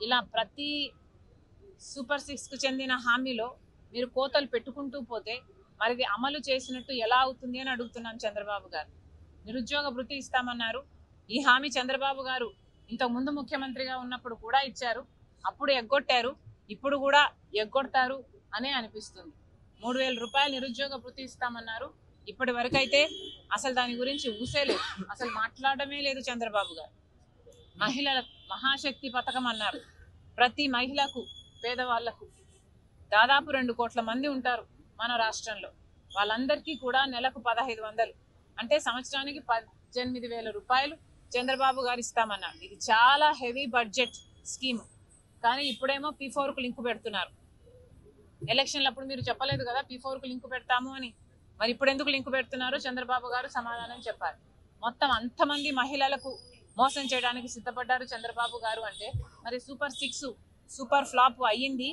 ఇలా ప్రతి సూపర్ 6కు చెందిన హామీలో మీరు కోతలు పెట్టుకుంటూ పోతే మరి ఇది అమలు చేసినట్టు ఎలా అవుతుంది అని అడుగుతున్నాం చంద్రబాబు గారు. నిరుద్యోగ భృతి ఇస్తామన్నారు. ఈ హామీ చంద్రబాబు గారు ఇంతకు ముందు ముఖ్యమంత్రిగా ఉన్నప్పుడు కూడా ఇచ్చారు. అప్పుడు ఎగ్గొట్టారు, ఇప్పుడు కూడా ఎగ్గొడతారు అనే అనిపిస్తుంది. 3,000 రూపాయలు నిరుద్యోగ భృతి ఇస్తామన్నారు. ఇప్పటి వరకైతే అసలు దాని గురించి ఊసే లేదు, అసలు మాట్లాడమే లేదు చంద్రబాబు గారు. మహిళల మహాశక్తి పథకం అన్నారు. ప్రతి మహిళకు, పేదవాళ్లకు దాదాపు 2 కోట్ల మంది ఉంటారు మన రాష్ట్రంలో. వాళ్ళందరికీ కూడా నెలకు 1,500 అంటే సంవత్సరానికి 18,000 రూపాయలు చంద్రబాబు గారు ఇస్తామన్నారు. ఇది చాలా హెవీ బడ్జెట్ స్కీమ్. కానీ ఇప్పుడేమో P4కు లింకు పెడుతున్నారు. ఎలక్షన్లప్పుడు మీరు చెప్పలేదు కదా P4కు లింకు పెడతాము అని. మరి ఇప్పుడు ఎందుకు లింకు పెడుతున్నారో చంద్రబాబు గారు సమాధానం చెప్పారు. మొత్తం అంతమంది మహిళలకు మోసం చేయడానికి సిద్ధపడ్డారు చంద్రబాబు గారు అంటే మరి సూపర్ 6 సూపర్ ఫ్లాప్ అయ్యింది